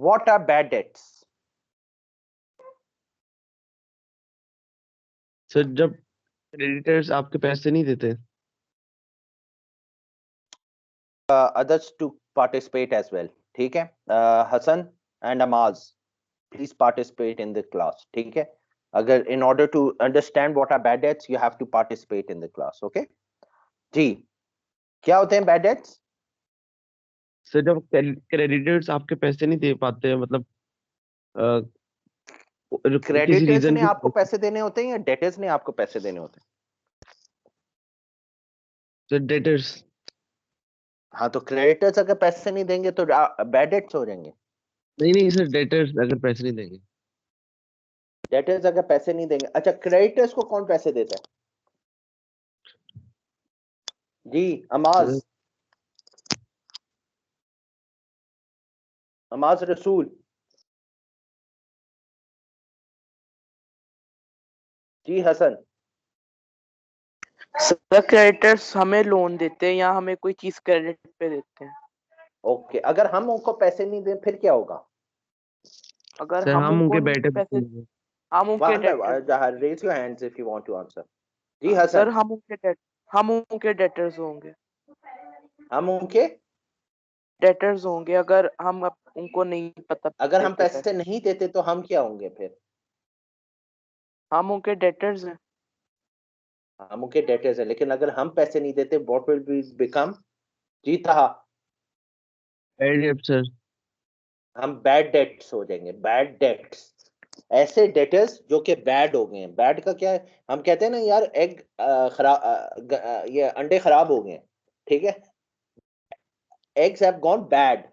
What are bad debts? Sir जब creditors आपके पैसे नहीं देते। Others to participate as well. ठीक है, Hassan and Amaz, please participate in the class. ठीक है, अगर in order to understand what are bad debts, you have to participate in the class. Okay? जी, क्या होते हैं bad debts? सर जब creditors आपके पैसे नहीं दे पाते, मतलब किसी क्रेडिटर्स रीजन ने की आपको पैसे देने होते हैं या डेटर्स ने आपको पैसे देने होते हैं? Sir debtors. हाँ, तो क्रेडिटर्स अगर पैसे नहीं देंगे तो बैड डेट्स हो जाएंगे। नहीं नहीं सर, डेटर्स अगर पैसे नहीं देंगे। डेटर्स अगर पैसे नहीं देंगे, अच्छा क्रेडिटर्स को कौन पैसे देता है? जी, अमाज, अमाज रसूल। जी हसन। सर क्रेडिटर्स हमें लोन देते हैं या हमें कोई चीज क्रेडिट पे देते हैं। ओके, अगर हम उनको पैसे नहीं दें फिर क्या होगा? अगर सर हम हम उनके उनको बैठे पैसे देंगे। हम उनके debtor raise your hands if you want to answer. जी हसन। सर हम उनके डेटर्स होंगे। हम उनके डेटर्स होंगे अगर हम उनको नहीं पता। अगर हम पैसे नहीं देते तो हम क्या होंगे फिर? हम उनके डेटर्स हैं। हम उनके डेटर्स हैं, लेकिन अगर हम पैसे नहीं देते व्हाट विल बी बिकम? जी था, बैड डेट सर। हम बैड डेट्स हो जाएंगे। बैड डेट्स ऐसे डेटर्स जो कि बैड हो गए हैं। बैड का क्या है? हम कहते हैं ना यार, एग खराब, ये अंडे खराब हो गए हैं। ठीक है, eggs have gone bad.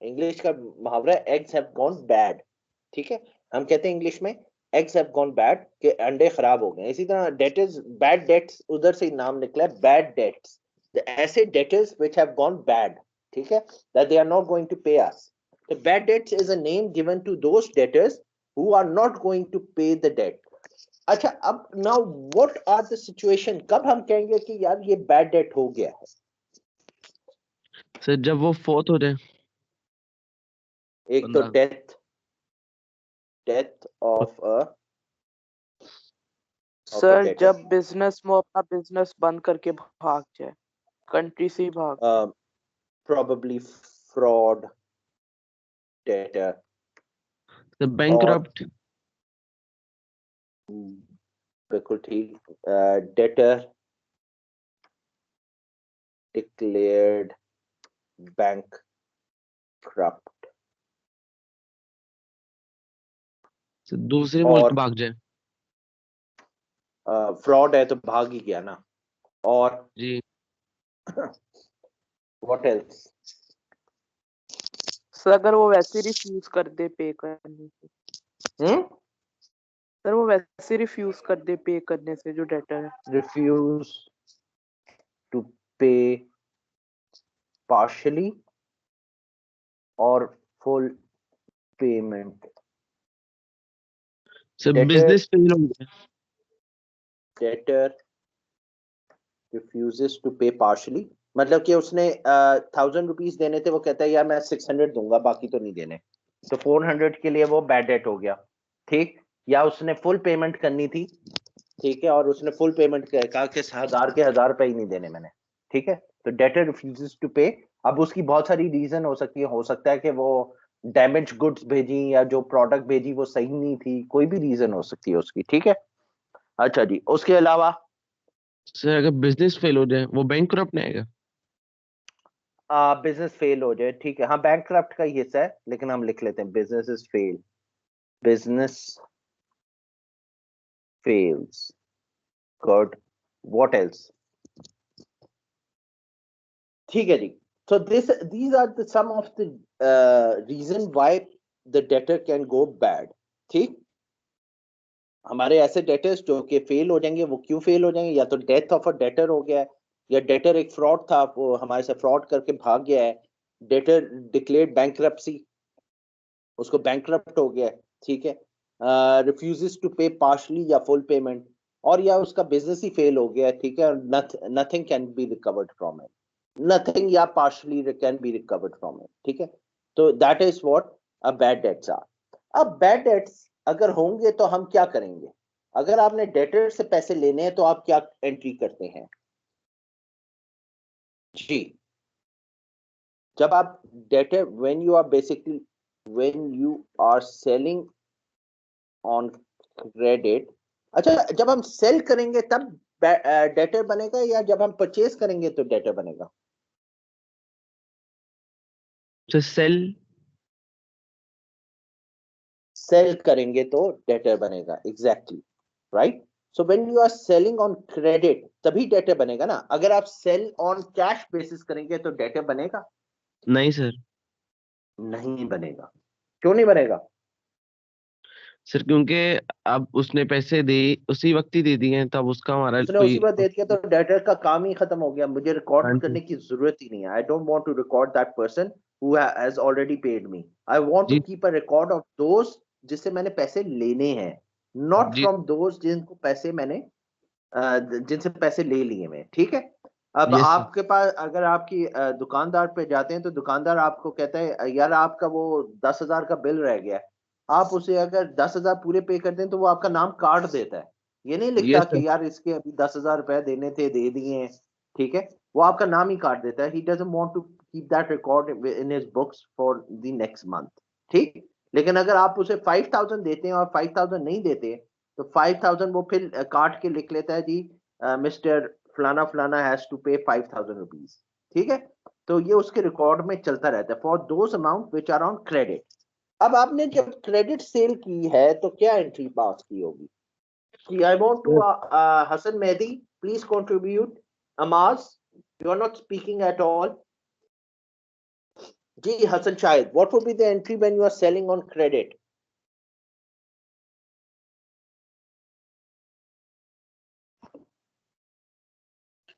English का मुहावरा है एग्स हैव गॉन बैड। ठीक है, हम कहते हैं इंग्लिश में एग्स हैव गॉन बैड, कि अंडे खराब हो गए। इसी तरह डेटर्स, बैड डेट्स उधर से नाम निकला है, बैड डेट्स। ऐसे debtors which have gone bad, ठीक है, that they are not going to pay us. The bad debts is a name given to those debtors who are not going to pay the debt. अच्छा, अब now what are the situation? कब हम कहेंगे कि यार ये bad debt हो गया है? सर जब वो फोर्थ हो जाए। एक तो डेथ ऑफ अ सर जब बिजनेस में अपना बिजनेस बंद करके भाग जाए, कंट्री से भाग, probably fraud debtor, the bankrupt। बिल्कुल ठीक, debtor declared bankrupt, दूसरे मुल्क भाग जाए। फ्रॉड है तो भाग ही गया ना। और जी व्हाट एल्स? सर अगर वो वैसे रिफ्यूज कर दे पे करने से। सर वो वैसे रिफ्यूज कर दे पे करने से, जो डेटर है। रिफ्यूज टू पे पार्शियली और full payment. Sir business fail हो गया। Debtor refuses to pay partially, मतलब कि उसने 1000 रुपीज देने थे, वो कहता है यार मैं 600 दूंगा, बाकी तो नहीं देने, तो 400 के लिए वो बैड डेट हो गया। ठीक, या उसने फुल पेमेंट करनी थी, ठीक है, और उसने फुल पेमेंट कहा कि 1000 के 1000 रुपए ही नहीं देने मैंने। ठीक है, तो डेटर रिफ्यूजेस टू पे। अब उसकी बहुत सारी रीजन हो सकती है, हो सकता है कि वो डैमेज गुड्स भेजी या जो प्रोडक्ट भेजी वो सही नहीं थी, कोई भी रीजन हो सकती है उसकी। ठीक है, अच्छा जी, उसके अलावा सर अगर बिजनेस फेल हो जाए, वो बैंकक्रप्ट नहीं आएगा। बिजनेस फेल हो जाए, ठीक है, हाँ बैंकक्रप्ट का ही हिस्सा है, लेकिन हम लिख लेते हैं business is fail, business fails, good, what else? ठीक है जी, so these are the some of the reason why the debtor can go bad. ठीक, हमारे ऐसे डेटर्स जो कि फेल हो जाएंगे, वो क्यों फेल हो जाएंगे? या तो डेथ ऑफ अ डेटर हो गया है, या डेटर एक फ्रॉड था, वो हमारे से फ्रॉड करके भाग गया है, डेटर डिक्लेयर्ड बैंकरप्सी, उसको बैंकरप्ट हो गया है। ठीक है, रिफ्यूजेस टू पे पार्शली या फुल पेमेंट, और या उसका बिजनेस ही फेल हो गया है। ठीक है, nothing can be recovered from it, nothing या partially can be recovered from it. ठीक है, तो दैट इज व्हाट अब बैड डेट्स अब बैड डेट्स अगर होंगे तो हम क्या करेंगे? अगर आपने डेटर से पैसे लेने हैं तो आप क्या एंट्री करते हैं जी? जब आप debtor when you are selling on credit, अच्छा जब हम सेल करेंगे तब डेटर बनेगा या जब हम परचेज करेंगे तो डेटर बनेगा? तो सेल करेंगे तो डेटर बनेगा, exactly right. So when you are selling on credit तभी डेटर बनेगा ना। अगर आप सेल ऑन कैश बेसिस करेंगे तो डेटर बनेगा? नहीं सर। नहीं बनेगा। क्यों नहीं बनेगा? सर क्योंकि अब उसने पैसे दे उसी वक्त ही दे दिए हैं, तब उसका हमारा उसने कोई उसी बार दे दिया तो डेटर का काम ही खत्म हो गया, मुझे हाँ रिकॉर्ड जी। करने की जरूरत ही नहीं है। I don't want to record that person who has already paid me. I want to जी keep a record of those जिससे मैंने पैसे लेने हैं, नॉट जी फ्रॉम दोस जिनको पैसे मैंने जिनसे पैसे ले लिए मैं, ठीक है। अब यस सर। आपके पास अगर आपकी दुकानदार पे जाते हैं तो दुकानदार आपको कहता है यार आपका वो 10,000 का बिल रह गया है, आप उसे अगर 10,000 पूरे पे कर दें तो वो आपका नाम काट देता है। ये नहीं लिखता यस सर। कि यार इसके अभी 10,000 रुपए देने थे, दे दिए हैं, ठीक है। वो आपका नाम ही काट देता है। He doesn't want to keep that record in his books for the next month, ठीक। लेकिन अगर आप उसे 5,000 देते हैं और 5,000 नहीं देते तो 5,000 वो फिर काट के लिख लेता है जी मिस्टर फलाना फलाना हैज टू पे 5,000 रुपीज, ठीक है। तो ये उसके रिकॉर्ड में चलता रहता है for those amount which are on credit. अब आपने जब क्रेडिट सेल की है तो क्या एंट्री पास की होगी? I want to sir Hassan Mehdi, please contribute. Amaz, you are not speaking at all. Ji Hassan Shahid, what would be the entry when you are selling on credit?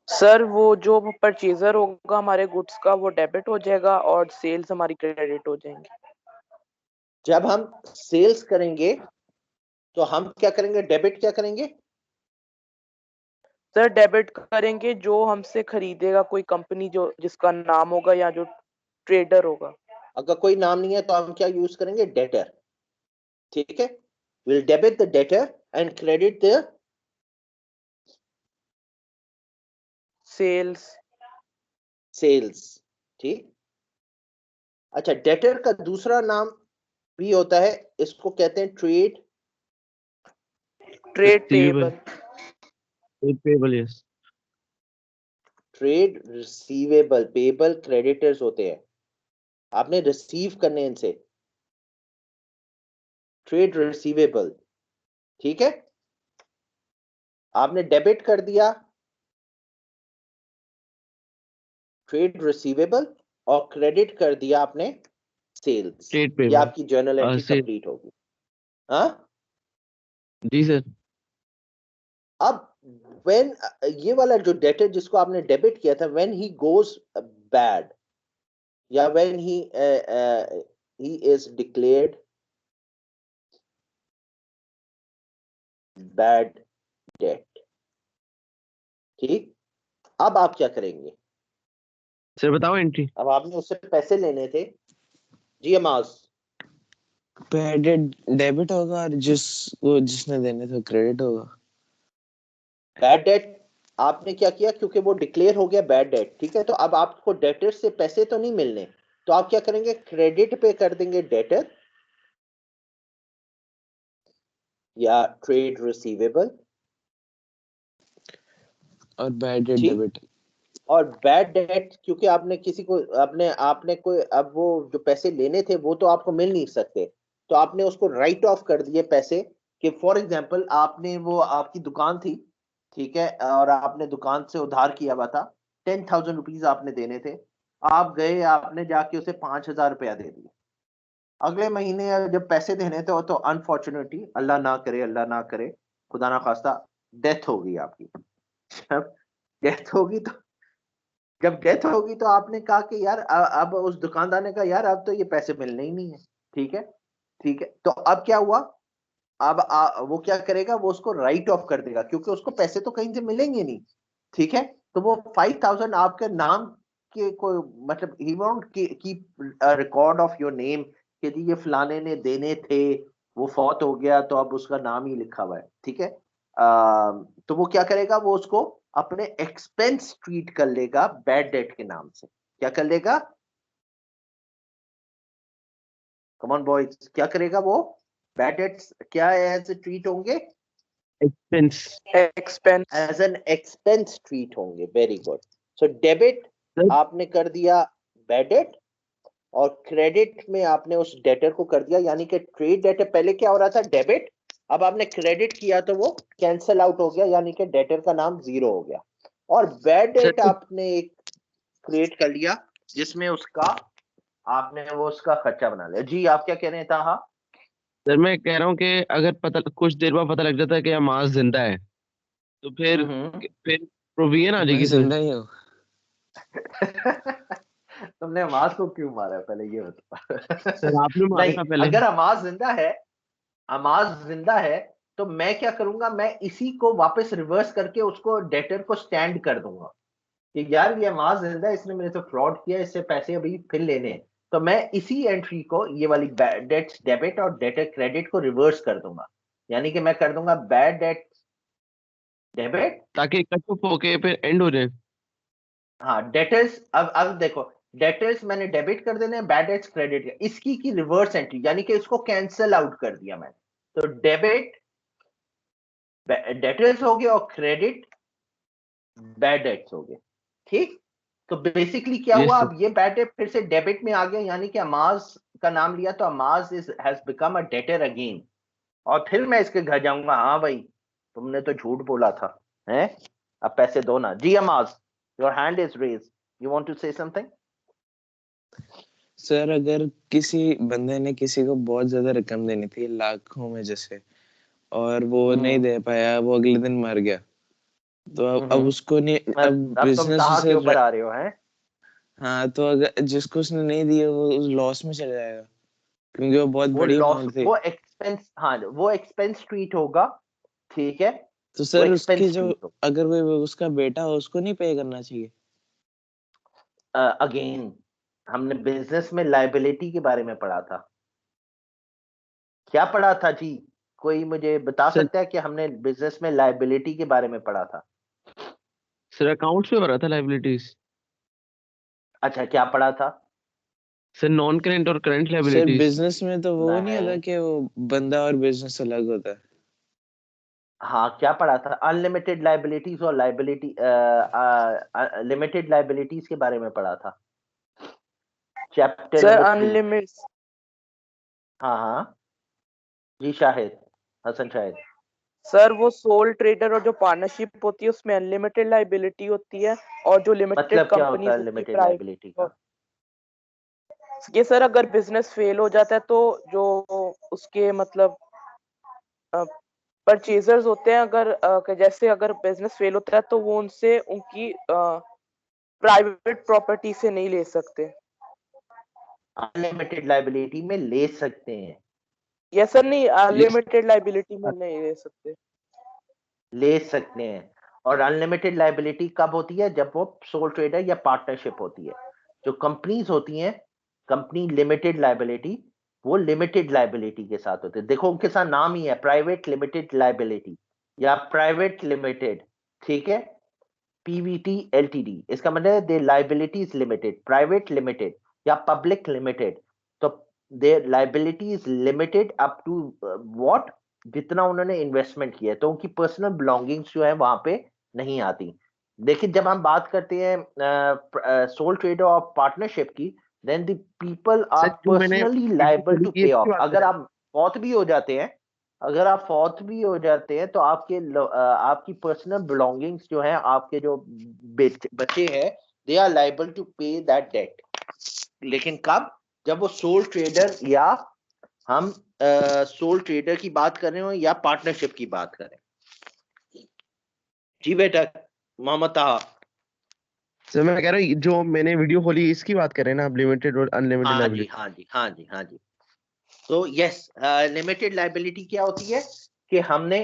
Sir वो जो purchaser होगा हमारे goods का वो debit हो जाएगा और sales हमारी क्रेडिट हो जाएंगी। जब हम सेल्स करेंगे तो हम क्या करेंगे? डेबिट क्या करेंगे? सर डेबिट करेंगे जो हमसे खरीदेगा कोई कंपनी जो जिसका नाम होगा या जो ट्रेडर होगा। अगर कोई नाम नहीं है तो हम क्या यूज करेंगे? डेटर, ठीक है। We'll debit the debtor and credit the sales. sales, ठीक। अच्छा, डेटर का दूसरा नाम भी होता है, इसको कहते हैं trade trade receivable. Payable. Payable yes. Trade receivable. Payable creditors होते हैं, आपने रिसीव करने इनसे। ट्रेड रिसीवेबल, ठीक है। आपने डेबिट कर दिया ट्रेड रिसीवेबल और क्रेडिट कर दिया आपने सेल्स। ट्रेड ये पेबल आपकी जर्नल एंट्री से कंप्लीट होगी। हाँ, जी सर। अब व्हेन ये वाला जो डेटर जिसको आपने डेबिट किया था, व्हेन ही गोज बैड या when he is declared bad debt, ठीक। अब आप क्या करेंगे? सर बताओ एंट्री। अब आपने उससे पैसे लेने थे जी अमाज। पहले डेबिट होगा और जिसने देने थे क्रेडिट होगा। बैड डेट आपने क्या किया? क्योंकि वो डिक्लेयर हो गया बैड डेट, ठीक है। तो अब आपको डेटर से पैसे तो नहीं मिलने, तो आप क्या करेंगे? क्रेडिट पे कर देंगे डेटर या ट्रेड रिसीवेबल, और बैड डेट ठीक। डेबिट। और बैड डेट क्योंकि आपने किसी को आपने आपने कोई, अब वो जो पैसे लेने थे वो तो आपको मिल नहीं सकते, तो आपने उसको राइट ऑफ कर दिए पैसे। कि फॉर एग्जांपल आपने, वो आपकी दुकान थी, ठीक है, और आपने दुकान से उधार किया हुआ था, 10,000 रुपीज आपने देने थे। आप गए, आपने जाके उसे 5,000 रुपया दे दिया। अगले महीने जब पैसे देने थे तो अनफॉर्चुनेटली, अल्लाह ना करे, खुदा ना खास्ता, डेथ हो गई आपकी। जब डेथ होगी तो जब डेथ होगी तो आपने कहा कि यार अब उस दुकानदार ने कहा यार अब तो ये पैसे मिलने ही नहीं है, ठीक है। ठीक है, तो अब क्या हुआ? अब वो क्या करेगा? वो उसको राइट ऑफ कर देगा क्योंकि उसको पैसे तो कहीं से मिलेंगे नहीं, ठीक है। तो वो 5,000 आपके नाम के कोई, मतलब he won't keep record of your name कि जी ये फलाने ने देने थे, वो फौत हो गया तो अब उसका नाम ही लिखा हुआ है, ठीक है। तो वो क्या करेगा, वो उसको अपने एक्सपेंस ट्रीट कर लेगा बैड डेट के नाम से। क्या कर लेगा, कम ऑन बॉयज, क्या करेगा वो, बैड डेट्स क्या एज ट्रीट होंगे, expense. Expense. As an expense treat होंगे। Very good. सो डेबिट आपने कर दिया बैड डेट, और क्रेडिट में आपने उस डेटर को कर दिया, यानी कि ट्रेड डेटर पहले क्या हो रहा था, डेबिट, अब आपने क्रेडिट किया तो वो कैंसल आउट हो गया, यानी कि डेटर का नाम जीरो हो गया। और बैड डेट आपने एक क्रिएट कर लिया जिसमें उसका आपने वो उसका खर्चा बना लिया। जी आप क्या कह रहे हैं ताहा? सर मैं कह रहा हूँ कि अगर पता कुछ देर बाद पता लग जाता है कि अमाज जिंदा है, तो फिर प्रोविजन आ मैं जाएगी सर। जिंदा ही हूँ। तुमने अमाज को क्यों मारा है पहले ये बता। सर आपने मारा नहीं, था पहले। अगर अमाज जिंदा है, अमाज जिंदा है, तो मैं क्या करूंगा, मैं इसी को वापस रिवर्स करके उसको डेटर को स्टैंड कर दूंगा कि यार ये अमाज जिंदा है, इसने मेरे से फ्रॉड किया, इससे पैसे अभी फिर लेने हैं। तो मैं इसी एंट्री को, ये वाली डेट्स डेबिट और डेटर क्रेडिट को रिवर्स कर दूंगा, यानी कि मैं कर दूंगा बैड डेट डेबिट। ताकि कट ऑफ होके फिर एंड हो जाए। हाँ डेटर्स, अब देखो, डेटर्स मैंने डेबिट कर देने, बैड डेट्स क्रेडिट, इसकी की रिवर्स एंट्री, यानी कि इसको कैंसल आउट कर दिया मैंने। तो डेबिट डेटर्स हो गए और क्रेडिट बैड डेट्स हो गए, ठीक। तो बेसिकली क्या यस हुआ, सर। अब ये बैड डेट फिर से डेबिट में आ गया, यानी कि अमाज का नाम लिया तो Amaz is has become a debtor again. और फिर मैं इसके घर जाऊंगा, हाँ भाई तुमने तो झूठ बोला था, हैं, अब पैसे दो ना। Ji Amaz, your hand is raise, you want to say something? Sir अगर किसी बंदे ने किसी को बहुत ज्यादा रकम देनी थी, लाखों में जैसे, और वो नहीं दे पाया, वो अगले दिन मर गया, तो अब उसको नहीं, अब अब तुम बिजनेस ताहा के उसे ऊपर आ रहे हो, हैं? हाँ, तो अगर जिसको उसने नहीं दिया वो उस लॉस में चला जाएगा, क्योंकि वो बहुत वो बड़ी लॉस, अमाउंट थी। वो एक्सपेंस, हाँ वो एक्सपेंस ट्रीट होगा, ठीक है, तो वो सर उसकी एक्सपेंस जो, ट्रीट होगा। अगर वो उसका बेटा हो, उसको नहीं पे करना चाहिए? अगेन हमने बिजनेस में लायबिलिटी के बारे में पढ़ा था, क्या पढ़ा था जी? कोई मुझे बता सर सकता है कि हमने बिजनेस में लायबिलिटी के बारे में पढ़ा था? सर अकाउंट्स में भरा था लाइबिलिटीज। अच्छा क्या पढ़ा था? सर नॉन करेंट और करंट सर लाइबिलिटीज। बिजनेस में तो वो नहीं होता नहीं, कि वो बंदा और बिजनेस अलग होता है? हाँ क्या पढ़ा था, अनलिमिटेड लाइबिलिटीज और लाइबिलिटी, लिमिटेड लाइबिलिटीज के बारे में पढ़ा था, चैप्टर सर नंबर 3। अनलिमिटेड। हाँ हाँ जी शाहिद, हसन शाहिद। सर वो सोल ट्रेडर और जो पार्टनरशिप होती है उसमें अनलिमिटेड लाइबिलिटी होती है, और जो लिमिटेड मतलब क्या होता कंपनीज है होती है लिमिटेड लाइबिलिटी प्राइवेट। का? ये सर अगर बिजनेस फेल हो जाता है तो जो उसके मतलब परचेजर्स होते हैं, अगर जैसे अगर बिजनेस फेल होता है तो वो उनसे उनकी प्राइवेट प्रॉपर्टी से नहीं ले सकते। अनलिमिटेड लाइबिलिटी में ले सकते हैं, ये सर नहीं, यस। लिमिटेड लाइबिलिटी में नहीं ले सकते। ले सकते हैं। और अनलिमिटेड लाइबिलिटी कब होती है, जब वो सोल ट्रेडर या पार्टनरशिप होती है। जो कंपनीज होती हैं, कंपनी लिमिटेड लाइबिलिटी, वो लिमिटेड लाइबिलिटी के साथ होते हैं। देखो उनके साथ नाम ही है, प्राइवेट लिमिटेड लाइबिलिटी या प्राइवेट लिमिटेड, ठीक है, पीवीटी एलटीडी, इसका मतलब है they liability is limited, private limited या पब्लिक लिमिटेड। तो their liability is limited up to what, जितना उन्होंने इन्वेस्टमेंट किया है, तो उनकी पर्सनल बिलोंगिंग्स जो है वहां पे नहीं आती। देखिए जब हम बात करते हैं सोल ट्रेडर और पार्टनरशिप की, then the people are sir जो मैंने पर्सनली वीडियो लायबल खोली टू थी पे इसकी ऑफ। बात कर अगर रहे हैं। आप फौत भी हो जाते हैं, अगर आप फौत भी हो जाते हैं तो आपकी पर्सनल बिलोंगिंग्स जो है, आपके जो बच्चे हैं, दे आर लाइबल टू पे दैट डेट। लेकिन कब, जब वो सोल ट्रेडर या हम सोल ट्रेडर की बात कर रहे हो या पार्टनरशिप की बात करें। जी बेटा मोहम्मद ताहा। सर मैं कह रहा हूँ जो मैंने वीडियो खोली इसकी बात कर रहे हैं ना आप, लिमिटेड और अनलिमिटेड हाँ जी लाइबिलिटी। हाँ जी हाँ जी हाँ जी। तो यस, लिमिटेड लाइबिलिटी क्या होती है कि हमने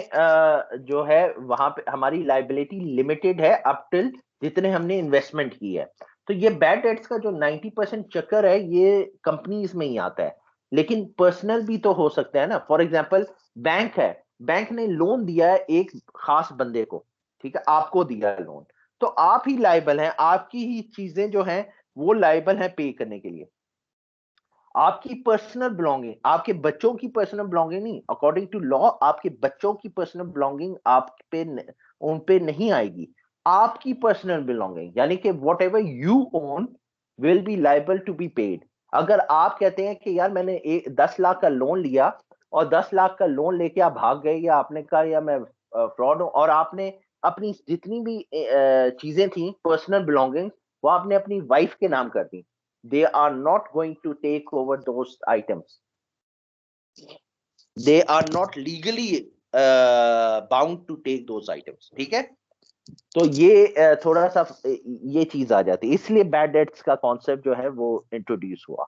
जो है वहां पे हमारी लाइबिलिटी लिमिटेड है अप टिल जितने हमने इन्वेस्टमेंट की है। तो ये बैड डेट्स का जो 90% चक्कर है, ये कंपनीज में ही आता है। लेकिन पर्सनल भी तो हो सकता है ना। फॉर एग्जाम्पल बैंक है, बैंक ने लोन दिया है एक खास बंदे को, ठीक है, आपको दिया है लोन, तो आप ही लायबल हैं, आपकी ही चीजें जो हैं वो लायबल हैं पे करने के लिए। आपकी पर्सनल बिलोंगिंग, आपके बच्चों की पर्सनल बिलोंगिंग नहीं, अकॉर्डिंग टू लॉ आपके बच्चों की पर्सनल बिलोंगिंग आप पे उन पे नहीं आएगी। आपकी पर्सनल बिलोंगिंग यानी कि whatever you own will be liable to be paid. अगर आप कहते हैं कि यार मैंने 10 लाख का लोन लिया और 10 लाख का लोन लेके आप भाग गए, या आपने कहा या मैं फ्रॉड हूं, और आपने अपनी जितनी भी चीजें थी पर्सनल बिलोंगिंग वो आपने अपनी वाइफ के नाम कर दी, they are not going to take over those items. They are not legally bound to take those items. ठीक है, तो ये थोड़ा सा ये चीज आ जाती है, इसलिए बैड डेट्स का कॉन्सेप्ट जो है वो इंट्रोड्यूस हुआ।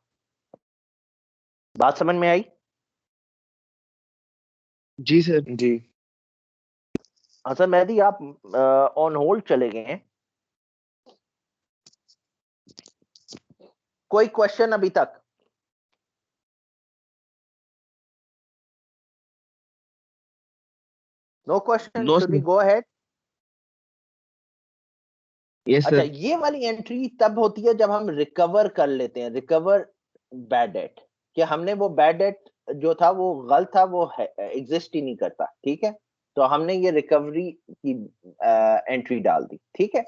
बात समझ में आई? जी सर। जी। अच्छा मेहदी, आप ऑन होल्ड चले गए हैं, कोई क्वेश्चन अभी तक? No question, no should we sir. Go ahead? Yes अच्छा, सर। ये वाली एंट्री तब होती है जब हम रिकवर कर लेते हैं, रिकवर बैड डेट, कि हमने वो बैड डेट जो था वो गलत था, वो एग्जिस्ट ही नहीं करता, ठीक है, तो हमने ये रिकवरी की एंट्री डाल दी, ठीक है।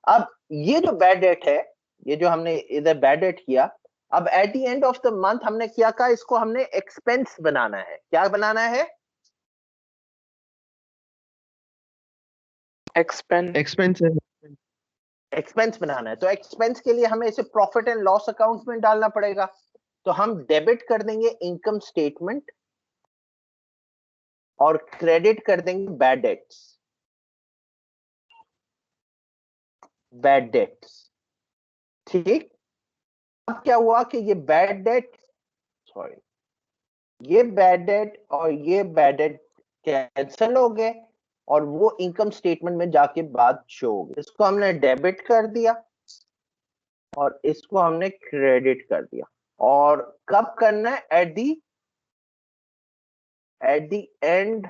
अब ये जो बैड डेट है, ये जो हमने इधर बैड डेट किया, अब at the end of the month हमने क्या कहा, इसको हमने एक्सपेंस बनाना है। क्या बनाना है? एक्सपेंस। एक्सपेंस है। एक्सपेंस बनाना है, तो एक्सपेंस के लिए हमें इसे प्रॉफिट एंड लॉस अकाउंट में डालना पड़ेगा। तो हम डेबिट कर देंगे इनकम स्टेटमेंट और क्रेडिट कर देंगे बैड डेट्स, बैड डेट्स, ठीक। अब क्या हुआ कि ये बैड डेट, सॉरी, ये बैड डेट और ये बैड डेट कैंसिल हो गए और वो इनकम स्टेटमेंट में जाके बाद शो हो गए। इसको हमने डेबिट कर दिया और इसको हमने क्रेडिट कर दिया। और कब करना है? At the end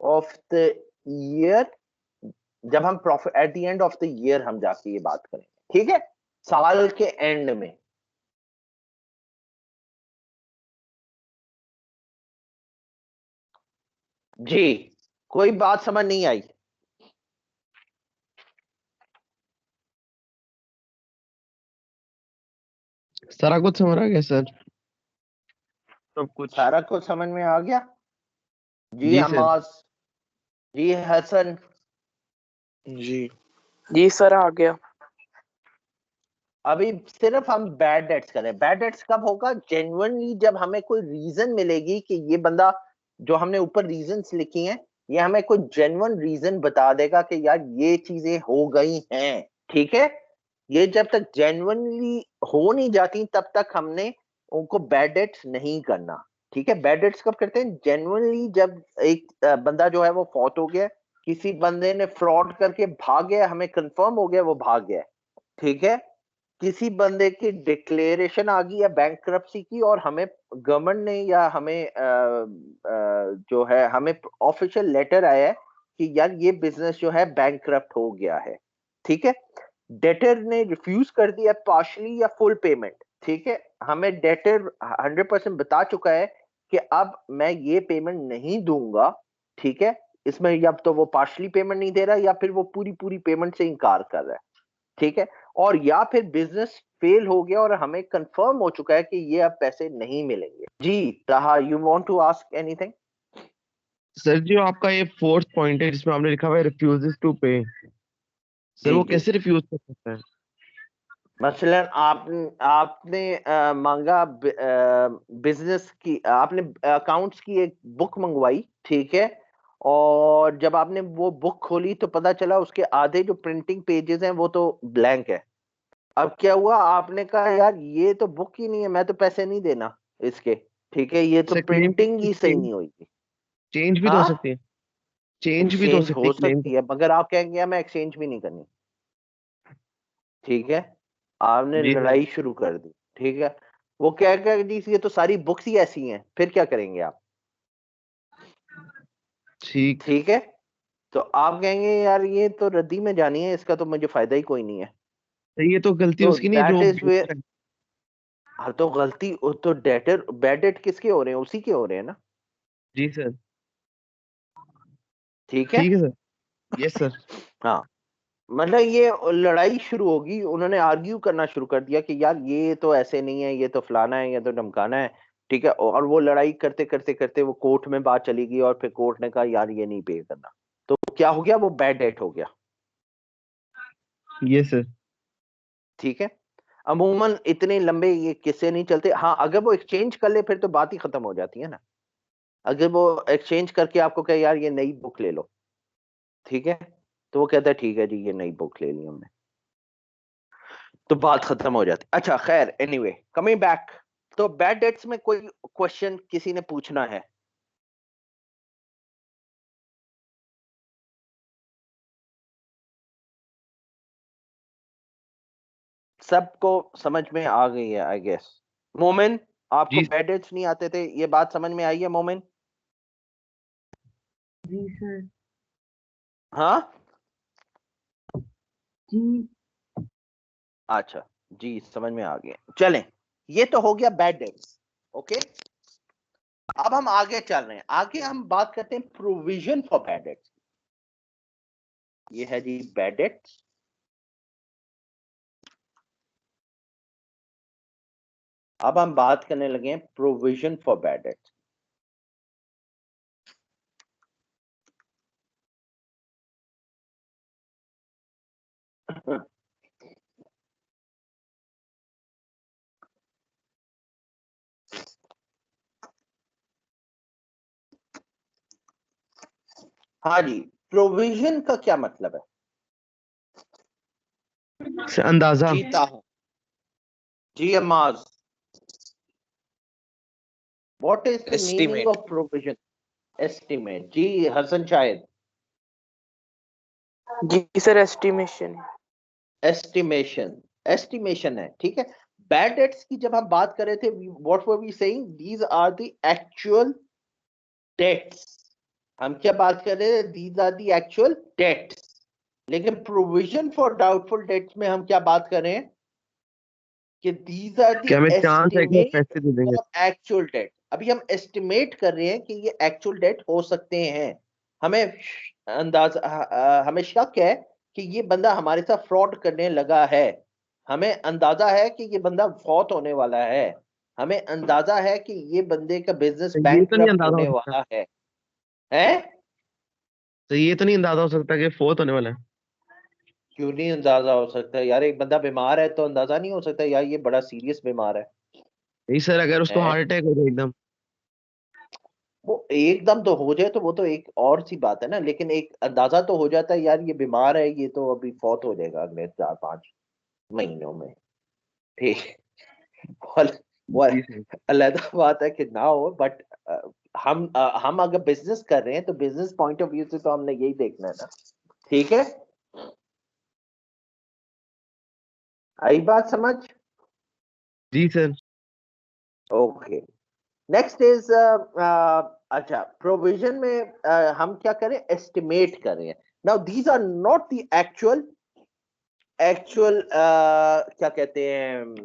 of the year, जब हम profit at the end of the year हम जाके ये बात करेंगे, ठीक है, साल के एंड में। जी, कोई बात समझ नहीं आई? सारा कुछ समझ आ गया सर, सब कुछ। सारा कुछ समझ में आ गया? जी जी सर। हमास, जी हसन, जी। जी सर, आ गया। अभी सिर्फ हम बैड डेट्स करें। बैड डेट्स कब होगा? जेन्युइनली जब हमें कोई रीजन मिलेगी कि ये बंदा, जो हमने ऊपर रीजंस लिखी हैं, ये हमें कोई जेन्युइन रीजन बता देगा कि यार ये चीजें हो गई हैं, ठीक है। ये जब तक जेन्युइनली हो नहीं जाती तब तक हमने उनको बैड डेट्स नहीं करना, ठीक है। बैड डेट्स कब करते हैं? जेन्युइनली जब एक बंदा जो है वो फौत हो गया, किसी बंदे ने फ्रॉड करके भाग गया, हमें कंफर्म हो गया वो भाग गया, ठीक है। किसी बंदे की डिक्लेरेशन आ गई या बैंकरप्सी की, और हमें गवर्नमेंट ने या हमें जो है हमें ऑफिशियल लेटर आया है कि यार ये बिजनेस जो है बैंकरप्ट हो गया है, ठीक है। डेटर ने रिफ्यूज कर दिया पार्शली या फुल पेमेंट, ठीक है। हमें डेटर 100% बता चुका है कि अब मैं ये पेमेंट नहीं दूंगा, ठीक है। इसमें या तो वो पार्शली पेमेंट नहीं दे रहा या फिर वो पूरी पूरी पेमेंट से इनकार कर रहा है, ठीक है। और या फिर बिजनेस फेल हो गया और हमें कंफर्म हो चुका है कि ये अब पैसे नहीं मिलेंगे। जी Taha, you want to ask anything? Sir जो आपका ये फोर्थ पॉइंट है जिसमें आपने लिखा हुआ है रिफ्यूजेस टू पे, सर जी वो जी, कैसे रिफ्यूज कर सकता है? मसलन आपने मांगा बिजनेस की, आपने अकाउंट्स की एक बुक मंगवाई, ठीक है। और जब आपने वो बुक खोली तो पता चला उसके आधे जो प्रिंटिंग पेजेस हैं वो तो ब्लैंक है। अब क्या हुआ, आपने कहा यार ये तो बुक ही नहीं है, मैं तो पैसे नहीं देना इसके, ठीक है, ये तो सर क्लेम प्रिंटिंग ही सही नहीं हुई थी। चेंज भी तो हो हाँ, सकती है। चेंज भी तो हो एक्सचेंज सकती हो है क्लेम। सकती है, मगर आप कहेंगे मैं एक्सचेंज भी नहीं करनी, ठीक है। आपने जी सर। लड़ाई शुरू कर दी, ठीक है। वो कहेगा जी ये तो सारी बुक्स ही ऐसी हैं, फिर क्या करेंगे आप? ठीक है, तो आप कहेंगे यार ये तो रद्दी में जानी है, इसका तो मुझे फायदा ही कोई नहीं है। तो ये तो गलती तो उसकी नहीं दैट जो इज वे, broker है। हाँ तो गलती तो डेटर बैड डेट किसके हो रहे हैं? उसी के हो रहे हैं ना। जी सर। ठीक है। ठीक है सर। Yes sir. हाँ, मतलब ये लड़ाई शुरू होगी, उन्होंने आर्ग्यू करना शुरू कर दिया कि यार ये तो ऐसे नहीं है, ये तो फलाना है, ये तो धमकाना है। ठीक है, और वो लड़ाई करते करते करते वो कोर्ट में बात चली गई, और फिर कोर्ट ने कहा यार ये नहीं पे करना। तो क्या हो गया? वो बैड डेट हो गया। Yes sir. ठीक है, अमूमन इतने लंबे ये किस्से नहीं चलते। हाँ, अगर वो एक्सचेंज कर ले फिर तो बात ही खत्म हो जाती है ना। अगर वो एक्सचेंज करके आपको कहे यार ये नई बुक ले लो, ठीक है, तो वो कहता है ठीक है जी ये नई बुक ले ली हमने, तो बात खत्म हो जाती। अच्छा खैर, एनीवे कमिंग बैक, तो बैड डेट्स में कोई क्वेश्चन किसी ने पूछना है? सबको समझ में आ गई है आई गेस। मोमिन, आपको जी बैड डेट्स नहीं आते थे, ये बात समझ में आई है मोमिन? जी सर। हाँ, जी। अच्छा, जी समझ में आ गया। चलें, ये तो हो गया बैड डेट्स। ओके, अब हम आगे चल रहे हैं, आगे हम बात करते हैं प्रोविजन फॉर बैड डेट्स। ये है जी बैड डेट्स। अब हम बात करने लगे हैं प्रोविजन फॉर बैड डेट्स। हाँ जी, प्रोविजन का क्या मतलब है? सर अंदाजा। Ji Taha, ji Amaz, what is the meaning estimate. Of provision? Estimate. Ji Hasan शायद। Ji sir, estimation. Estimation, estimation है, ठीक है। बैड डेट्स की जब हम बात कर रहे थे, what were we saying, these are the actual debts. हम क्या बात कर रहे थे? These are the actual debts. लेकिन प्रोविजन फॉर डाउटफुल डेट्स में हम क्या बात कर रहे हैं कि दीज आर द क्या हमें चांस है कि एस्टिमेट पैसे दे देंगे? For actual debt. अभी हम एस्टिमेट कर रहे हैं कि ये एक्चुअल डेट हो सकते हैं। हमें हमें शक है कि ये बंदा हमारे साथ फ्रॉड करने लगा है। हमें अंदाजा है कि ये बंदा फौत होने वाला है। हमें अंदाजा है कि ये बंदे का बिजनेस तो ये तो नहीं बैंकरप्ट अंदाजा हो होने सकता। वाला है। हैं? तो ये तो नहीं अंदाजा हो सकता कि फोर्थ होने वाला है। क्यों नहीं अंदाजा हो सकता है यार? एक बंदा बीमार है तो अंदाजा नहीं हो सकता यार ये बड़ा सीरियस बीमार है? नहीं सर, अगर उसको हैं? हार्ट अटैक हो जाए एकदम। वो एकदम तो हो जाए तो वो तो एक और सी बात है ना, लेकिन एक अंदाजा तो हो जाता है यार ये बीमार है, ये तो अभी फौत हो जाएगा अगले 4-5 महीनों में। ठीक। और वो जी सर। अलग बात है कि ना हो, बट हम अगर बिजनेस कर रहे हैं तो बिजनेस पॉइंट ऑफ व्यू से तो हमने यही देखना है ना। ठीक है, आई बात समझ? जी सर। ओके, नेक्स्ट इज अच्छा, प्रोविजन में हम क्या करें? एस्टिमेट कर रहे हैं। Now these are not the actual क्या कहते हैं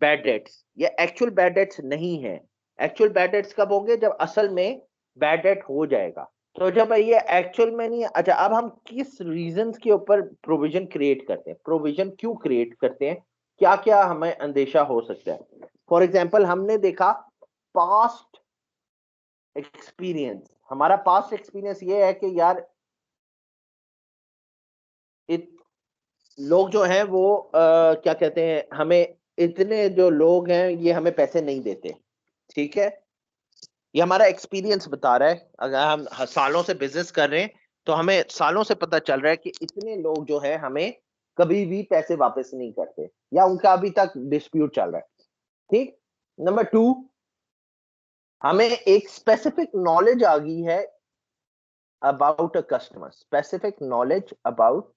बैड डेट्स। ये एक्चुअल बैड डेट्स नहीं है। एक्चुअल बैड डेट्स कब होंगे? जब असल में बैड डेट हो जाएगा। तो जब ये एक्चुअल में नहीं है, अच्छा अब हम किस रीजंस के ऊपर प्रोविजन क्रिएट करते हैं? प्रोविजन क्यों क्रिएट करते हैं? क्या क्या हमें अंदेशा हो सकता है? फॉर एग्जाम्पल, हमने देखा पास्ट एक्सपीरियंस, हमारा पास्ट एक्सपीरियंस ये है कि यार इत, लोग जो हैं वो क्या कहते हैं, हमें इतने जो लोग हैं ये हमें पैसे नहीं देते। ठीक है, ये हमारा एक्सपीरियंस बता रहा है। अगर हम सालों से बिजनेस कर रहे हैं तो हमें सालों से पता चल रहा है कि इतने लोग जो है हमें कभी भी पैसे वापस नहीं करते, या उनका अभी तक डिस्प्यूट चल रहा है। ठीक। नंबर 2, हमें एक स्पेसिफिक नॉलेज आ गई है about a customer, specific knowledge about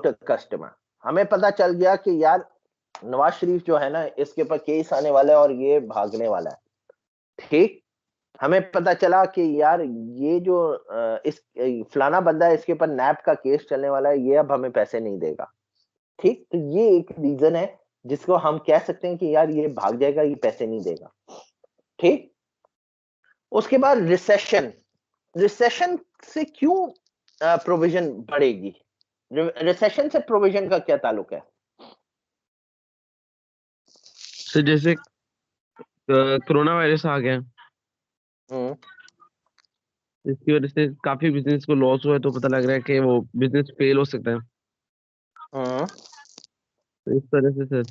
a customer. हमें पता चल गया कि यार नवाज शरीफ जो है ना, इसके ऊपर केस आने वाला है और ये भागने वाला है, ठीक। हमें पता चला कि यार ये जो इस फलाना बंदा है, इसके ऊपर नैब का केस चलने वाला है, ये अब हमें पैसे नहीं देगा, ठीक। तो ये एक रीजन है जिसको हम कह सकते हैं कि यार ये भाग जाएगा, ये पैसे नहीं देगा, ठीक। उसके बाद रिसेशन, रिसेशन से क्यों प्रोविजन बढ़ेगी? रिसेशन से प्रोविजन का क्या ताल्लुक है? सर जैसे कोरोना वायरस आ गया, इसकी वजह से काफी बिजनेस को लॉस हुआ है, तो पता लग रहा है कि वो बिजनेस फेल हो सकता है, तो इस तरह से सर।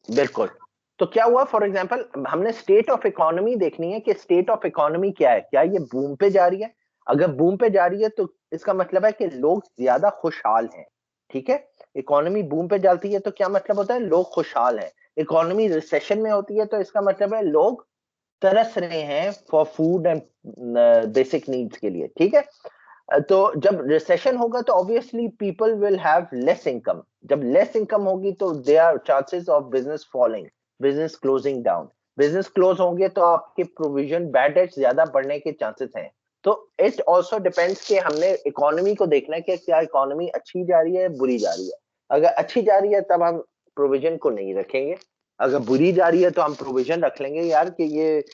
बिल्कुल। तो क्या हुआ, फॉर एग्जांपल हमने स्टेट ऑफ इकोनॉमी देखनी है कि स्टेट ऑफ इकोनॉमी क्या है, क्या ये बूम पे जा रही है? अगर बूम पे जा रही है तो इसका मतलब है कि लोग ज्यादा खुशहाल हैं, ठीक है। इकोनॉमी बूम पे जाती है तो क्या मतलब होता है? लोग खुशहाल हैं। इकोनॉमी रिसेशन में होती है तो इसका मतलब है लोग तरस रहे हैं for food and basic needs के लिए, ठीक है। तो जब रिसेशन होगा तो obviously people will have less income. जब लेस इनकम होगी तो there are chances of business falling, business closing down. Business close होंगे तो आपके प्रोविजन, बैड डेट्स ज्यादा बढ़ने के चांसेस हैं। तो इट ऑल्सो डिपेंड्स कि हमने इकोनॉमी को देखना है कि क्या इकोनॉमी अच्छी जा रही है, बुरी जा रही है। अगर अच्छी जा रही है तब हम प्रोविजन को नहीं रखेंगे, अगर बुरी जा रही है तो हम प्रोविजन रख लेंगे यार कि ये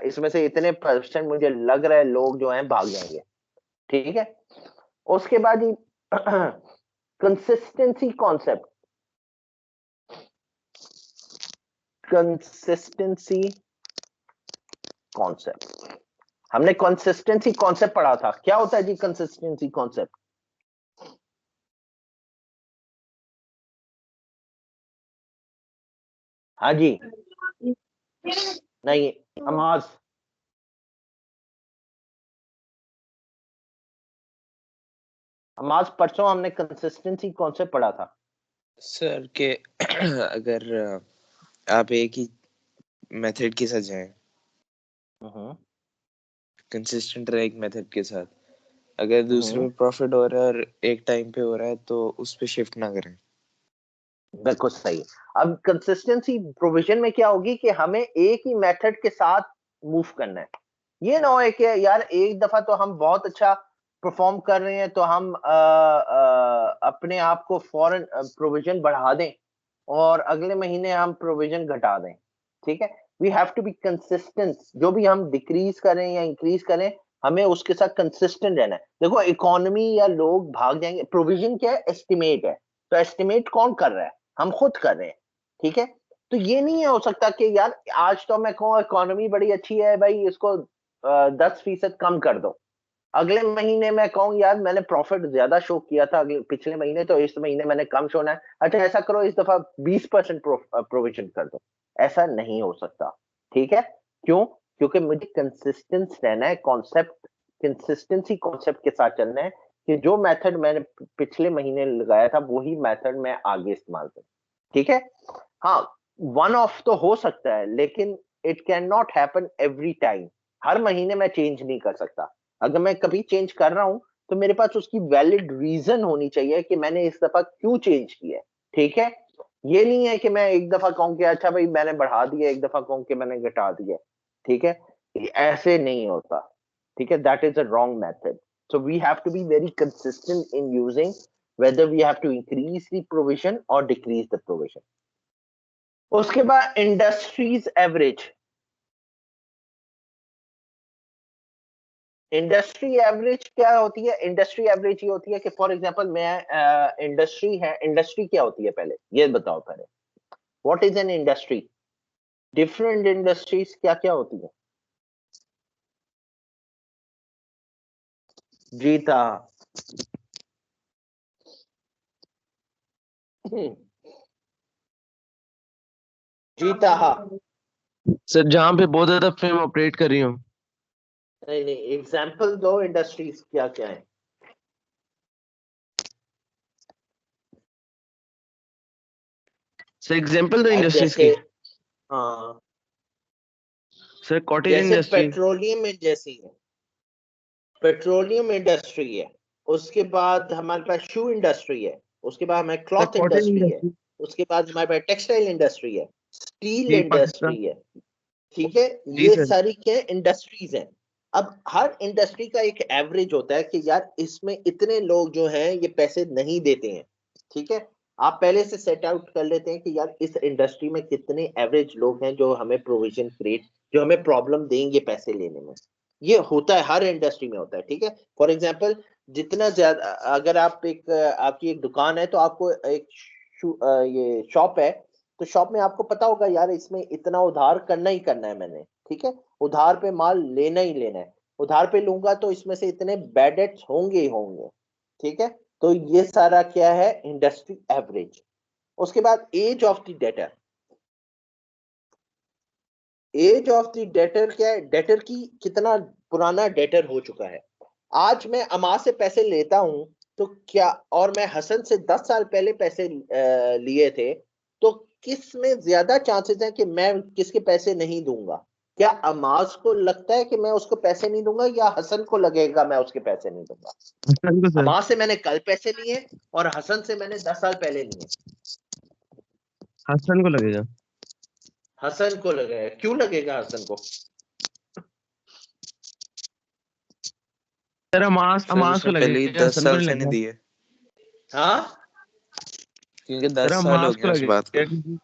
इसमें से इतने परसेंट मुझे लग रहा है लोग जो हैं भाग जाएंगे, ठीक है। उसके बाद ही कंसिस्टेंसी कॉन्सेप्ट, कंसिस्टेंसी कॉन्सेप्ट, हमने कंसिस्टेंसी कॉन्सेप्ट पढ़ा था। क्या होता है जी कंसिस्टेंसी कॉन्सेप्ट? हाँ जी, नहीं, अमाज, अमाज परसों हमने कंसिस्टेंसी कॉन्सेप्ट पढ़ा था सर के अगर आप एक ही मेथड के साथ जाएं, कंसिस्टेंट रहे एक मेथड के साथ, अगर दूसरे में प्रॉफिट हो रहा है और एक टाइम पे हो रहा है तो उस पे शिफ्ट ना करें। बिल्कुल सही। अब कंसिस्टेंसी प्रोविजन में क्या होगी कि हमें एक ही मेथड के साथ मूव करना है। ये ना हो कि यार एक दफा तो हम बहुत अच्छा परफॉर्म कर रहे हैं तो हम अपने आप को फौरन प्रोविजन बढ़ा दें और अगले महीने हम प्रोविजन घटा दें, ठीक है। We have to be consistent. जो भी हम डिक्रीज करें या इंक्रीज करें, हमें उसके साथ कंसिस्टेंट रहना है। देखो इकोनॉमी या लोग भाग जाएंगे, प्रोविजन क्या है? एस्टिमेट है। तो एस्टिमेट कौन कर रहा है? हम खुद कर रहे हैं, ठीक है। तो ये नहीं हो सकता कि यार आज तो मैं कहूँ इकोनॉमी बड़ी अच्छी है भाई, इसको 10% कम कर दो। अगले महीने मैं कहूँ यार मैंने प्रॉफिट ज्यादा शो किया था अगले पिछले महीने, तो इस महीने मैंने कम शोना है, अच्छा ऐसा करो इस दफा 20% प्रोविजन कर दो। ऐसा नहीं हो सकता, ठीक है। क्यों? क्योंकि मुझे कंसिस्टेंस रहना है, कॉन्सेप्ट, कंसिस्टेंसी कॉन्सेप्ट के साथ चलना है कि जो मेथड मैंने पिछले महीने लगाया था वही मेथड मैं आगे इस्तेमाल करूं, ठीक है। हाँ, वन ऑफ तो हो सकता है लेकिन it can not happen every time. हर महीने मैं चेंज नहीं कर सकता। अगर मैं कभी चेंज कर रहा हूं तो मेरे पास उसकी वैलिड रीजन होनी चाहिए कि मैंने इस दफा क्यों चेंज किया है, ठीक है। ये नहीं है कि मैं एक दफा कहूं कि अच्छा भाई मैंने बढ़ा दिया, एक दफा कहूं कि मैंने घटा दिया, ठीक है। ऐसे नहीं होता, ठीक है। That is a wrong method. So we have to be very consistent in using whether we have to increase the provision or decrease the provision. उसके बाद इंडस्ट्रीज एवरेज, इंडस्ट्री एवरेज क्या होती है? इंडस्ट्री एवरेज ये होती है कि for example मैं इंडस्ट्री है, इंडस्ट्री क्या होती है पहले ये बताओ पहले, what is an industry? Different industries क्या क्या होती है? जीता, जीता, हाँ। सर जहाँ पे बहुत ज्यादा फिल्म ऑपरेट कर रही हूँ। नहीं नहीं, एग्जाम्पल दो, इंडस्ट्रीज क्या क्या है? सर एग्जांपल दो इंडस्ट्रीज जैसे की। हाँ, सर कॉटेज जैसे इंडस्ट्री। पेट्रोलियम जैसी है, पेट्रोलियम इंडस्ट्री है, उसके बाद हमारे पास शू इंडस्ट्री है, उसके बाद हमारे सर क्लॉथ कॉटन इंडस्ट्री है, इंडस्ट्री, उसके बाद हमारे पास टेक्सटाइल इंडस्ट्री है, स्टील जी पाकिस्तान, इंडस्ट्री है। ठीक है, जी ये सर। सारी क्या इंडस्ट्रीज हैं। अब हर इंडस्ट्री का एक एवरेज होता है कि यार इसमें इतने लोग जो हैं ये पैसे नहीं देते हैं। ठीक है, आप पहले से सेट आउट कर लेते हैं कि यार इस इंडस्ट्री में कितने एवरेज लोग हैं जो हमें प्रोविजन क्रिएट, जो हमें प्रॉब्लम देंगे पैसे लेने में। ये होता है, हर इंडस्ट्री में होता है। ठीक है, फॉर एग्जाम्पल जितना ज्यादा, अगर आप एक आपकी एक दुकान है तो आपको एक ये शॉप है, तो शॉप में आपको पता होगा यार इसमें इतना उधार करना ही करना है मैंने। ठीक है, उधार पे माल लेना ही लेना है, उधार पे लूंगा तो इसमें से इतने बैड डेट्स होंगे ही होंगे। ठीक है, तो ये सारा क्या है, इंडस्ट्री एवरेज। उसके बाद age of the debtor, age of the debtor क्या है, डेटर की कितना पुराना डेटर हो चुका है। आज मैं अमा से पैसे लेता हूं तो क्या, और मैं हसन से 10 साल पहले पैसे लिए थे, तो किस में ज्यादा चांसेस है कि मैं किसके पैसे नहीं दूंगा? क्या अमाज को लगता है कि मैं उसको पैसे नहीं दूंगा, या हसन को लगेगा मैं उसके पैसे नहीं दूंगा? हसन को सर, अमाज से मैंने कल पैसे लिए और हसन से मैंने 10 साल पहले लिए। हसन को लगेगा। हसन को लगेगा, क्यों लगेगा हसन को? सर अमास सर अमास को उसने पहले ही लगेगा, 10 हसन को साल नहीं से नहीं लगेगा। दिए, हाँ, क्योंकि सर 10 साल हो अमास गए को उस बात को। लगेगा क्योंकि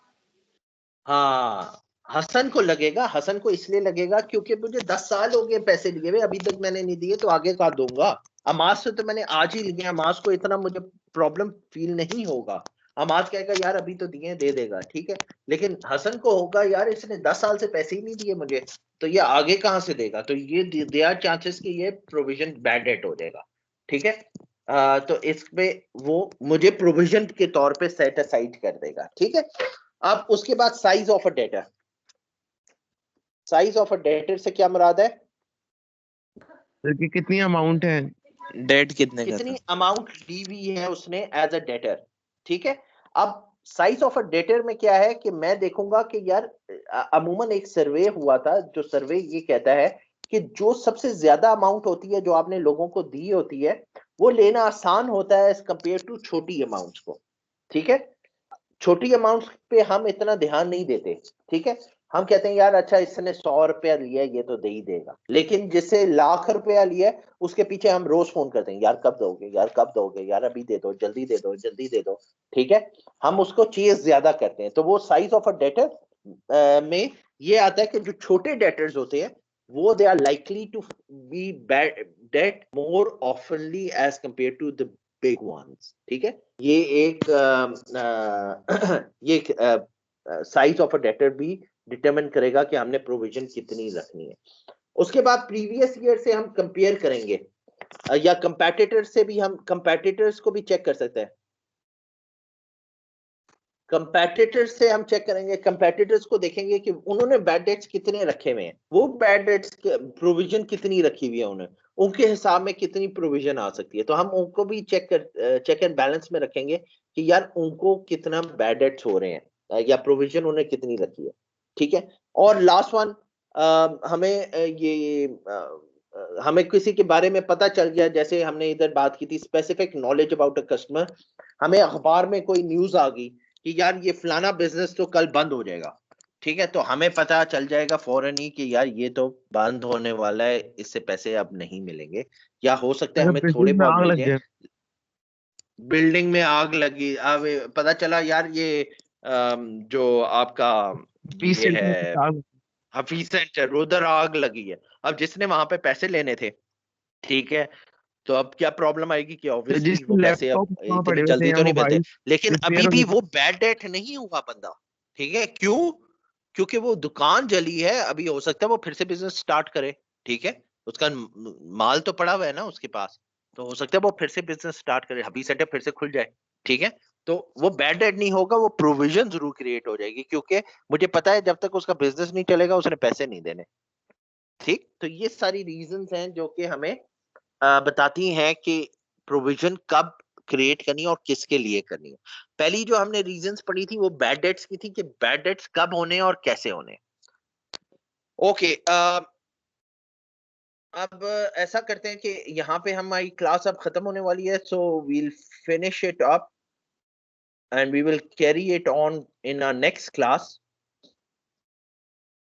हाँ, हसन को लगेगा। हसन को इसलिए लगेगा क्योंकि मुझे 10 साल हो गए पैसे लिए हुए, अभी तक मैंने नहीं दिए, तो आगे कहाँ दूंगा? अमास से तो मैंने आज ही लिए, अमास को इतना मुझे प्रॉब्लम फील नहीं होगा। अमास कहेगा यार अभी तो दिए, दे देगा। ठीक है, लेकिन हसन को होगा यार इसने 10 साल से पैसे ही नहीं दिए मुझे, तो ये आगे कहाँ से देगा? तो ये दे आर चांसेस कि ये प्रोविजन बैड डेट हो जाएगा। ठीक है, तो इसमें वो मुझे प्रोविजन के तौर पे सेट असाइड कर देगा। ठीक है, अब उसके बाद size of a debtor, size of a debtor से क्या मुराद है? सर की कितनी अमाउंट है। डेट कितने का कितनी था? अमाउंट दी हुई है उसने एज अ डेटर। ठीक है, अब साइज ऑफ अ डेटर में क्या है कि मैं देखूंगा कि यार अमूमन एक सर्वे हुआ था, जो सर्वे ये कहता है कि जो सबसे ज्यादा अमाउंट होती है जो आपने लोगों को दी होती है, वो लेना आसान होता है एज कंपेयर टू छोटी अमाउंट्स को। ठीक है, छोटी अमाउंट पे हम इतना ध्यान नहीं देते। ठीक है, हम कहते हैं यार अच्छा इसने 100 रुपया लिया ये तो दे ही देगा, लेकिन जिससे लाख रुपया लिया उसके पीछे हम रोज फोन करते हैं, यार कब दोगे, यार कब दोगे, यार अभी दे दो, जल्दी दे दो, जल्दी दे दो। ठीक है, हम उसको चेज ज्यादा करते हैं। तो वो साइज ऑफ अ डेटर में ये आता है कि जो छोटे डेटर्स होते हैं वो they are likely to be bad debt more oftenly as compare to the big ones. ठीक है, ये एक ये साइज ऑफ अ डेटर भी डिटरमिन करेगा कि हमने प्रोविजन कितनी रखनी है। उसके बाद प्रीवियस ईयर से हम कंपेयर करेंगे, या कंपैटिटर्स से भी, हम कंपैटिटर्स को भी चेक कर सकते हैं। कंपैटिटर्स से हम चेक करेंगे, कंपैटिटर्स को देखेंगे कि उन्होंने बैड डेट्स कितने रखे हुए हैं, वो बैड डेट्स प्रोविजन कितनी रखी हुई है उन्हें, उनके हिसाब में कितनी प्रोविजन आ सकती है। तो हम उनको भी चेक एंड बैलेंस में रखेंगे कि यार उनको कितना बैड डेट्स हो रहे हैं, या प्रोविजन उन्हें कितनी रखी है। ठीक है, और लास्ट वन, हमें हमें किसी के बारे में पता चल गया, जैसे हमने इधर बात की थी specific knowledge about a customer, हमें अखबार में कोई न्यूज आ गई कि यार ये फलाना बिजनेस तो कल बंद हो जाएगा। ठीक है, तो हमें पता चल जाएगा फौरन ही कि यार ये तो बंद होने वाला है, इससे पैसे अब नहीं मिलेंगे, या हो सकता है अगर हमें थोड़े बिजनेस में बहुत आग मिल लग जाए। जाए। बिल्डिंग में आग लगी, अब पता चला यार ये जो आपका पीस ये सेंटर है में आग। हफीज सेंटर, उधर आग लगी है। अब जिसने वहां पे पैसे लेने थे, ठीक है, तो अब क्या प्रॉब्लम आएगी कि तो ऑब्वियसली वो जिसके पैसे अब लैपटॉप वहां इतनी पड़े हुए थे जल्दी या तो नहीं मिलते। मोबाइल लेकिन रिपेयर अभी हो भी गए थे। वो बैड डेट नहीं हुआ बंदा। ठीक है, क्यों? क्योंकि वो दुकान जली है, अभी हो सकता है वो फिर से बिजनेस स्टार्ट करे। ठीक है, उसका माल तो पड़ा हुआ है ना उसके पास, तो हो सकता है वो फिर से बिजनेस स्टार्ट करे, हबी सेटअप फिर से खुल जाए। ठीक है, तो वो बैड डेट नहीं होगा, वो प्रोविजन जरूर क्रिएट हो जाएगी, क्योंकि मुझे पता है जब तक उसका बिजनेस नहीं चलेगा उसने पैसे नहीं देने। ठीक, तो ये सारी रीजंस हैं जो कि हमें बताती हैं कि प्रोविजन कब क्रिएट करनी है और किसके लिए करनी है। पहली जो हमने रीजंस पढ़ी थी वो बैड डेट्स की थी, कि बैड डेट्स कब होने और कैसे होने। ओके, अब ऐसा करते हैं कि यहाँ पे हमारी क्लास अब खत्म होने वाली है, so we'll finish it up and we will carry it on in our next class.